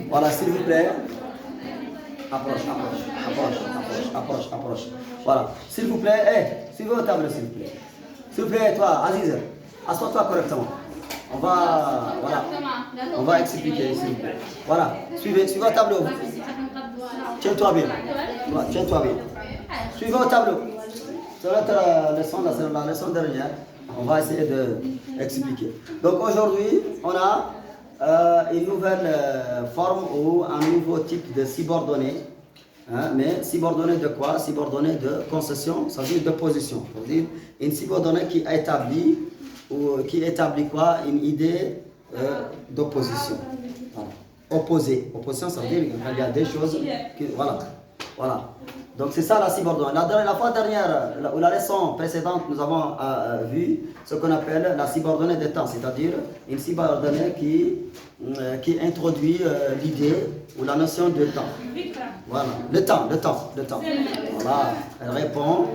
Voilà, s'il vous plaît. Approche, approche, approche, approche, approche, approche. Voilà, s'il vous plaît, suivez au table, s'il vous plaît. S'il vous plaît, toi, Aziz, assois-toi correctement. On va expliquer, s'il vous plaît. Voilà, suivez au tableau. Tiens-toi bien. Voilà, tiens-toi bien. Suivez au tableau. C'est notre leçon, la leçon dernière. On va essayer d'expliquer. Donc aujourd'hui, on a une nouvelle forme ou un nouveau type de subordonné. Hein, mais subordonné de quoi? Subordonné de concession, ça veut dire de position. Ça veut dire une subordonnée qui établit quoi? Une idée d'opposition. Voilà. Opposé. Opposition, ça veut dire qu'il y a des choses qui... Voilà. Voilà. Donc c'est ça la subordonnée. La fois dernière, ou la leçon précédente, nous avons vu ce qu'on appelle la subordonnée de temps, c'est-à-dire une subordonnée qui introduit l'idée ou la notion de temps. Voilà, le temps. Voilà, elle répond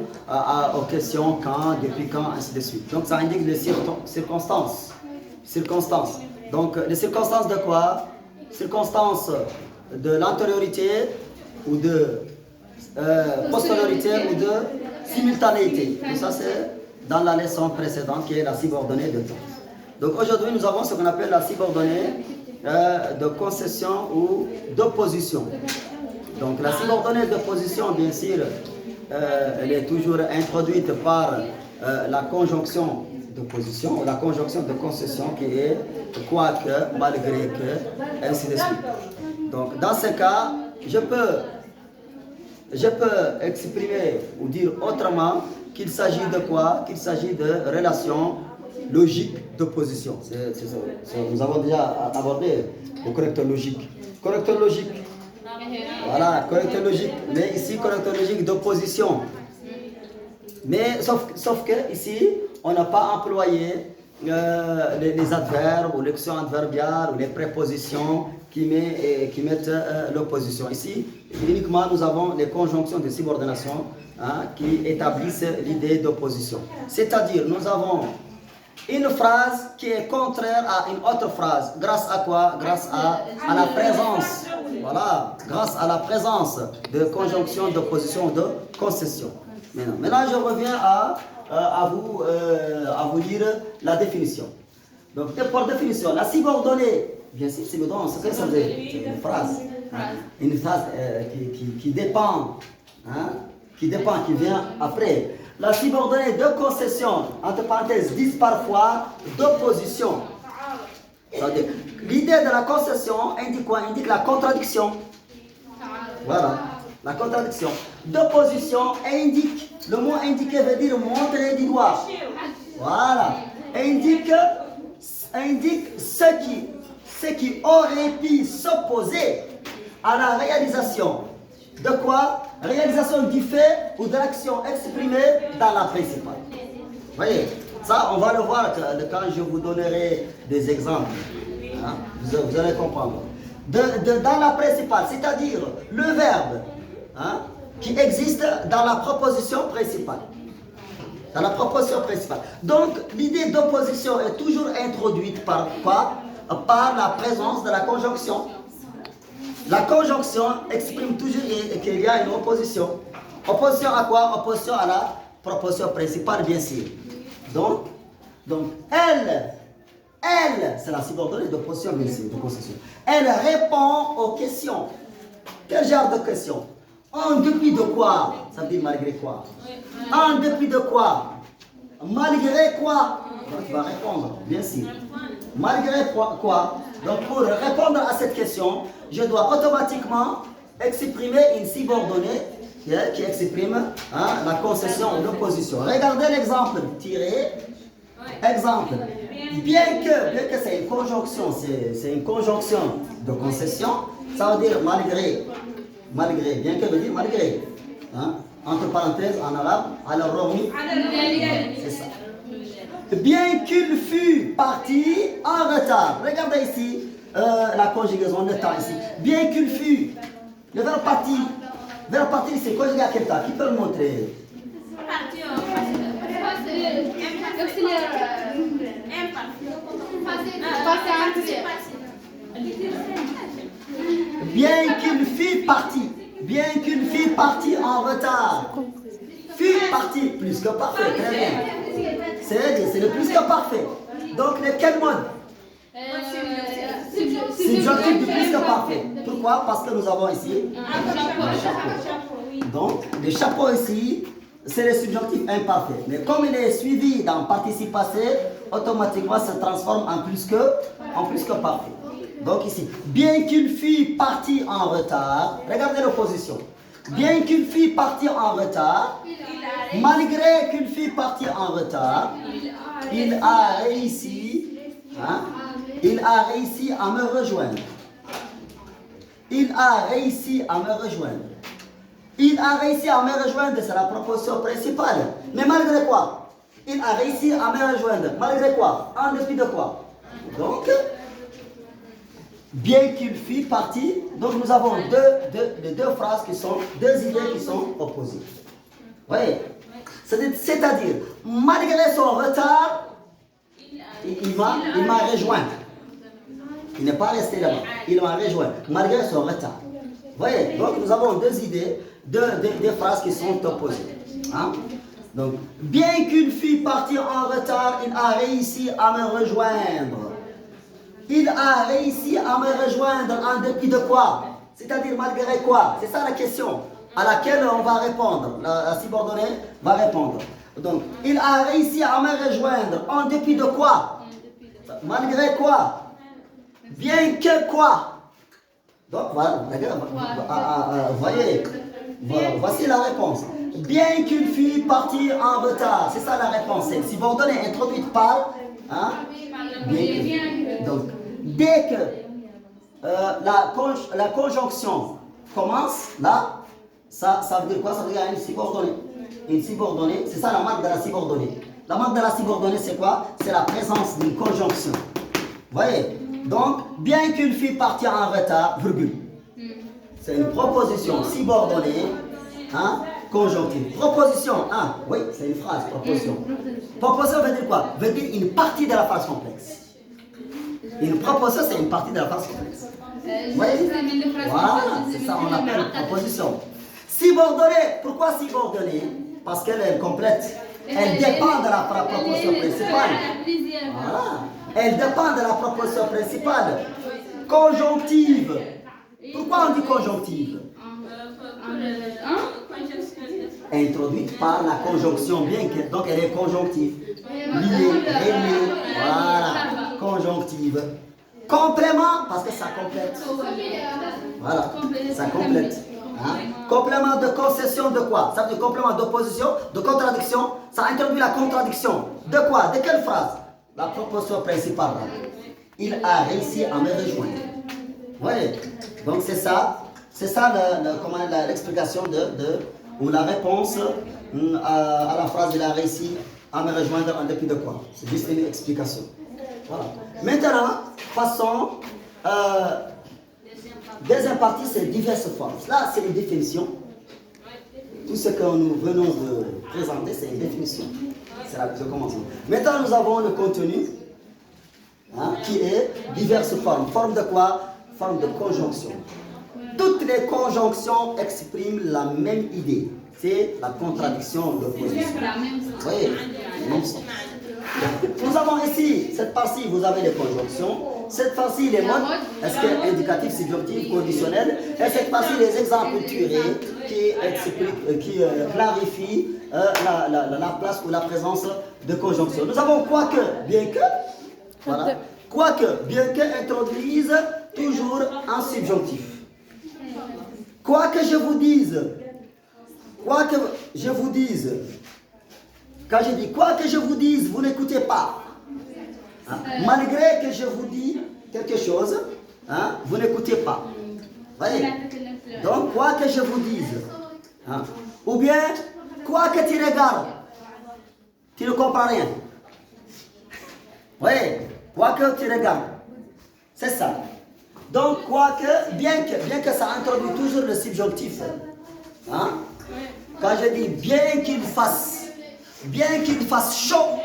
aux questions quand, depuis quand, ainsi de suite. Donc ça indique les circonstances. Donc les circonstances de quoi? Circonstances de l'antériorité ou de postériorité ou de simultanéité. Et ça c'est dans la leçon précédente qui est la subordonnée de temps. Donc aujourd'hui nous avons ce qu'on appelle la subordonnée de concession ou d'opposition. Donc la subordonnée d'opposition, bien sûr, elle est toujours introduite par la conjonction d'opposition ou la conjonction de concession qui est quoique, malgré que, ainsi de suite. Donc dans ce cas, je peux exprimer ou dire autrement qu'il s'agit de quoi? Qu'il s'agit de relations logiques d'opposition. Nous avons déjà abordé le correcteur logique. Correcteur logique. Voilà, correcteur logique. Mais ici, correcteur logique d'opposition. Mais sauf que ici, on n'a pas employé les adverbes ou l'action adverbiale ou les prépositions qui mettent l'opposition. Ici, uniquement, nous avons les conjonctions de subordination qui établissent l'idée d'opposition. C'est-à-dire, nous avons une phrase qui est contraire à une autre phrase. Grâce à quoi? Grâce à la présence. Voilà, grâce à la présence de conjonction, d'opposition, de concession. Maintenant, je reviens à vous lire la définition. Donc, pour définition, la subordonnée, bien sûr, subordonnée, c'est ce que ça veut dire? C'est une phrase qui dépend, qui vient après. La subordonnée de concession, entre parenthèses, disent parfois d'opposition. L'idée de la concession indique quoi? Indique la contradiction. Voilà, la contradiction. D'opposition indique, le mot indiqué veut dire montrer du doigt. Voilà, indique ce qui aurait pu s'opposer à la réalisation. De quoi? Réalisation du fait ou de l'action exprimée dans la principale. Vous voyez, ça on va le voir quand je vous donnerai des exemples. Vous allez comprendre. Dans la principale, c'est-à-dire le verbe qui existe dans la proposition principale. Dans la proposition principale. Donc l'idée d'opposition est toujours introduite par quoi? Par la présence de la conjonction. La conjonction exprime toujours qu'il y a une opposition. Opposition à quoi? Opposition à la proposition principale, bien sûr. Donc elle, c'est la subordonnée d'opposition, bien sûr, de concession. Elle répond aux questions. Quel genre de questions? En dépit de quoi? Ça veut dire malgré quoi? En dépit de quoi? Malgré quoi? Donc tu vas répondre, bien sûr. Malgré quoi? Donc pour répondre à cette question, je dois automatiquement exprimer une subordonnée qui exprime la concession ou l'opposition. Regardez l'exemple tiré. Exemple. Bien que c'est une conjonction, c'est une conjonction de concession, ça veut dire malgré. Malgré, bien que veut dire malgré. Entre parenthèses en arabe, alors c'est ça. Bien qu'il fût parti en retard. Regardez ici la conjugaison de temps ici. Bien qu'il fût. Le verbe parti. Le verbe parti c'est conjugué à quel temps? Qui peut le montrer? Bien qu'une fille partie. Bien qu'une fille partie en retard. Fille partie, plus que parfait, très bien. C'est le plus que parfait. Donc, quel mode? Subjonctif du plus que parfait. Pourquoi? Parce que nous avons ici un chapeau. Donc, le chapeau ici, c'est le subjonctif imparfait. Mais comme il est suivi dans participe passé, automatiquement se transforme en plus que parfait. Donc ici, bien qu'une fille partie en retard, regardez l'opposition. Bien qu'une fille partie en retard, malgré qu'une fille partie en retard, il a réussi, il a réussi à me rejoindre. Il a réussi à me rejoindre. Il a réussi à me rejoindre, c'est la proposition principale. Mais malgré quoi? Il a réussi à me rejoindre. Malgré quoi? En dépit de quoi? Donc, bien qu'une fille partie, donc nous avons deux phrases qui sont, deux idées qui sont opposées. Vous voyez? C'est-à-dire, malgré son retard, il m'a rejoint. Il n'est pas resté là-bas. Il m'a rejoint, malgré son retard. Vous voyez? Donc nous avons deux idées, deux phrases qui sont opposées. Hein? Donc, bien qu'une fille partie en retard, il a réussi à me rejoindre. Il a réussi à me rejoindre en dépit de quoi? C'est-à-dire malgré quoi? C'est ça la question à laquelle on va répondre. La subordonnée va répondre. Donc, il a réussi à me rejoindre en dépit de quoi? Malgré quoi? Bien que quoi? Donc, voilà, voyez, voici la réponse. Bien qu'une fille partie en retard, c'est ça la réponse. C'est subordonnée introduite par... Hein? Donc, dès que la conjonction commence, là, ça veut dire quoi? Ça veut dire une subordonnée. Une subordonnée, c'est ça la marque de la subordonnée. La marque de la subordonnée, c'est quoi? C'est la présence d'une conjonction. Vous voyez? Donc, bien qu'une fille partie en retard, virgule. C'est une proposition subordonnée, hein, conjonctive. Proposition 1, oui, c'est une phrase, proposition. Proposition veut dire quoi? Veut dire une partie de la phrase complexe. Une proposition, c'est une partie de la phrase complexe. Vous voyez? Voilà, c'est ça, on appelle proposition. Subordonnée, pourquoi subordonnée? Parce qu'elle est complète. Elle dépend de la proposition principale. Voilà. Elle dépend de la proposition principale. Conjonctive. Pourquoi on dit conjonctive? Introduite par la conjonction, bien que, donc elle est conjonctive. Liée, reliée, voilà, conjonctive. Complément, parce que ça complète. Voilà, ça complète. Hein? Complément de concession de quoi? Ça veut dire complément d'opposition, de contradiction. Ça introduit la contradiction. De quoi? De quelle phrase? La proposition principale. Il a réussi à me rejoindre. Vous voyez? Donc c'est ça l'explication ou la réponse à la phrase il a réussi à me rejoindre en dépit de quoi? C'est juste une explication. Voilà. Maintenant, passons. Deuxième partie, c'est diverses formes. Là, c'est une définition. Tout ce que nous venons de présenter, c'est une définition. C'est là que je commence. Maintenant, nous avons le contenu, hein, qui est diverses formes. Forme de quoi? Forme de conjonction. Toutes les conjonctions expriment la même idée. C'est la contradiction de l'opposition. Vous voyez? Même sens. Nous avons ici, cette partie, vous avez les conjonctions. Cette partie, les modes, est-ce que indicatif, subjonctif, conditionnel. Et cette partie, les exemples tirés qui clarifient la place ou la présence de conjonction. Nous avons quoique, bien que, voilà, quoique, bien que introduise toujours un subjonctif. Quoi que je vous dise, quand je dis quoi que je vous dise, vous n'écoutez pas. Hein? Malgré que je vous dis quelque chose, hein, vous n'écoutez pas. Voyez? Donc, quoi que je vous dise, hein? Ou bien, quoi que tu regardes, tu ne comprends rien. Voyez? Quoi que tu regardes, c'est ça. Donc, bien que ça introduit toujours le subjonctif, hein? Quand je dis bien qu'il fasse chaud,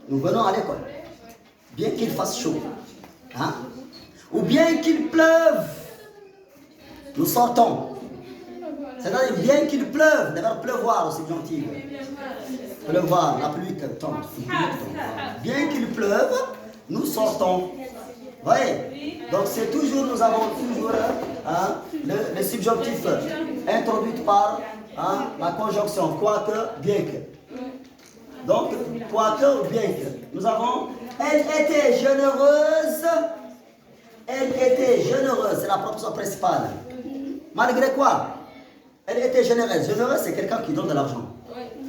nous venons à l'école. bien qu'il fasse chaud, hein, ou bien qu'il pleuve, nous sortons. C'est-à-dire, bien qu'il pleuve, le verbe pleuvoir au subjonctif. Pleuvoir, la pluie tombe. Bien qu'il pleuve, nous sortons. Vous voyez? Donc c'est toujours, nous avons toujours hein, le subjonctif introduit par hein, la conjonction quoique, bien que. Donc, quoique, bien que. Nous avons, elle était généreuse. Elle était généreuse, c'est la proposition principale. Malgré quoi? Elle était généreuse. Généreuse, c'est quelqu'un qui donne de l'argent.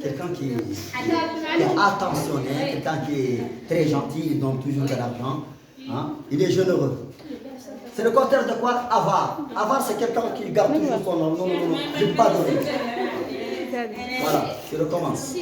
Quelqu'un qui est attentionné, quelqu'un qui est très gentil, il donne toujours de l'argent. Hein? Il est généreux. C'est le contraire de quoi? Avare. Avare, c'est quelqu'un qui garde toujours son nom. Non, je ne vais pas donner. Voilà, je recommence.